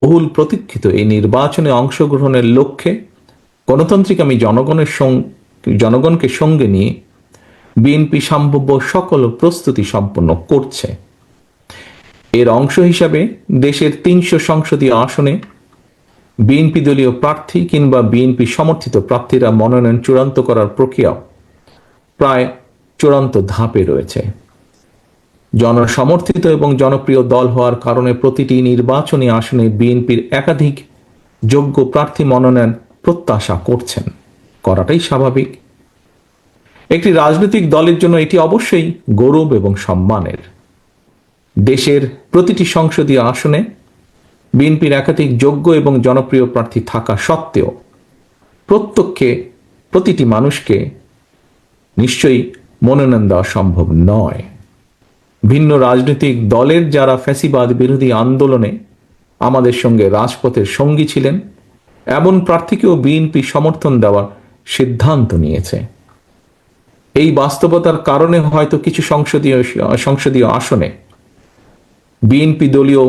বহুল প্রতীক্ষিত এই নির্বাচনে অংশগ্রহণের লক্ষ্যে গণতান্ত্রিক জনগণকে সঙ্গে নিয়ে বিএনপি সম্ভাব্য সকল প্রস্তুতি সম্পন্ন করছে। এর অংশ হিসাবে দেশের ৩০০ সংসদীয় আসনে বিএনপি দলীয় প্রার্থী কিংবা বিএনপি সমর্থিত প্রার্থীরা মনোনয়ন চূড়ান্ত করার প্রক্রিয়া প্রায় চূড়ান্ত ধাপে রয়েছে। জনসমর্থিত এবং জনপ্রিয় দল হওয়ার কারণে প্রতিটি নির্বাচনী আসনে বিএনপির একাধিক যোগ্য প্রার্থী মনোনয়ন প্রত্যাশা করছেন, করাটাই স্বাভাবিক। একটি রাজনৈতিক দলের জন্য এটি অবশ্যই গৌরব এবং সম্মানের। দেশের প্রতিটি সংসদীয় আসনে বিএনপির একাধিক যোগ্য এবং জনপ্রিয় প্রার্থী থাকা সত্ত্বেও প্রত্যক্ষে প্রতিটি মানুষকে নিশ্চয়ই মনোনয়ন দেওয়া সম্ভব নয়। ভিন্ন রাজনৈতিক দলের যারা ফ্যাসিবাদ বিরোধী আন্দোলনে আমাদের সঙ্গে রাজপথের সঙ্গী ছিলেন, এমন প্রার্থীকেও বিএনপি সমর্থন দেওয়ার সিদ্ধান্ত নিয়েছে। এই বাস্তবতার কারণে হয়তো কিছু সংসদীয় আসনে বিএনপি দলীয়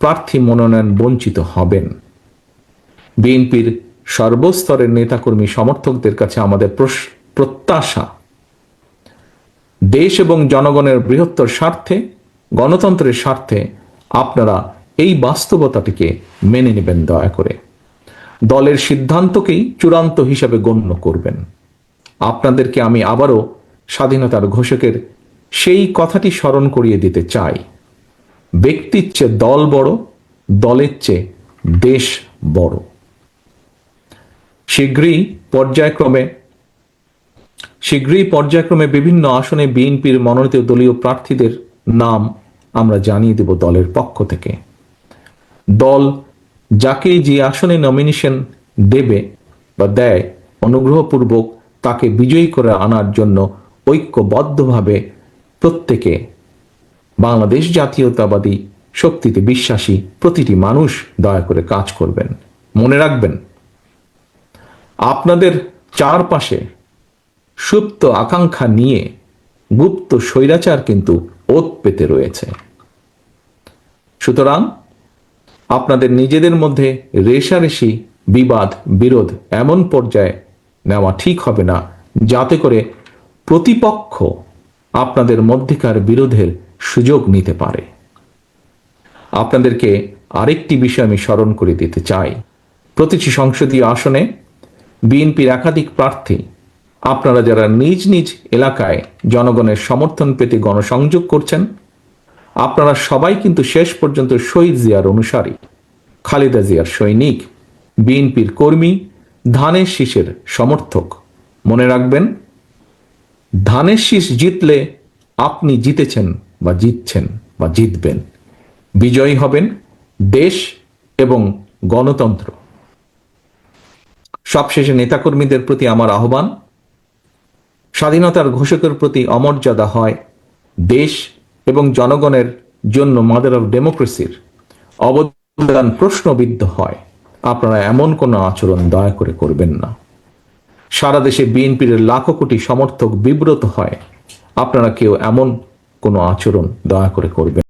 প্রার্থী মনোনয়ন বঞ্চিত হবেন। বিএনপির সর্বস্তরের নেতাকর্মী সমর্থকদের কাছে আমাদের প্রত্যাশা, দেশ এবং জনগণের বৃহত্তর স্বার্থে, গণতন্ত্রের স্বার্থে আপনারা এই বাস্তবতাটিকে মেনে নেবেন দয়া করে। দলের সিদ্ধান্তকেই চূড়ান্ত হিসাবে গণ্য করবেন। আপনাদেরকে আমি আবারও স্বাধীনতার ঘোষকের সেই কথাটি স্মরণ করিয়ে দিতে চাই, ব্যক্তির চেয়ে দল বড়, দলের চেয়ে দেশ বড়। শীঘ্রই পর্যায়ক্রমে বিভিন্ন আসনে বিএনপির মনোনীত দলীয় প্রার্থীদের নাম আমরা জানিয়ে দেব দলের পক্ষ থেকে। দল যাকে যে আসনে নমিনেশন দেবে বা দেয়, অনুগ্রহপূর্বক তাকে বিজয়ী করে আনার জন্য ঐক্যবদ্ধভাবে প্রত্যেকে বাংলাদেশ জাতীয়তাবাদী শক্তিতে বিশ্বাসী প্রতিটি মানুষ দয়া করে কাজ করবেন। মনে রাখবেন, আপনাদের চারপাশে সুপ্ত আকাঙ্ক্ষা নিয়ে গুপ্ত স্বৈরাচার কিন্তু ওত পেতে রয়েছে। সুতরাং আপনাদের নিজেদের মধ্যে রেষারেষি, বিবাদ, বিরোধ এমন পর্যায়ে নেওয়া ঠিক হবে না যাতে করে প্রতিপক্ষ আপনাদের মধ্যেকার বিরোধের সুযোগ নিতে পারে। আপনাদেরকে আরেকটি বিষয় আমি স্মরণ করে দিতে চাই। প্রতিটি সংসদীয় আসনে বিএনপির একাধিক প্রার্থী, আপনারা যারা নিজ নিজ এলাকায় জনগণের সমর্থন পেতে গণসংযোগ করছেন, আপনারা সবাই কিন্তু শেষ পর্যন্ত শহীদ জিয়ার অনুসারী, খালেদা জিয়ার সৈনিক, বিএনপির কর্মী, ধানের শীষের সমর্থক। মনে রাখবেন, ধানের শীষ জিতলে আপনি জিতেছেন বা জিতছেন বা জিতবেন। বিজয়ী হবেন দেশ এবং গণতন্ত্র। সবশেষে নেতাকর্মীদের প্রতি আমার আহ্বান, স্বাধীনতার ঘোষকের প্রতি অমর্যাদা হয় দেশ এবং জনগণের জন্য মাদার অফ ডেমোক্রেসির অবদান প্রশ্নবিদ্ধ হয়। আপনারা এমন কোনো আচরণ দয়া করে করবেন না। সারা দেশে বিএনপির লাখো কোটি সমর্থক বিব্রত হয়, আপনারা কেউ এমন কোনো আচরণ দয়া করে করবেন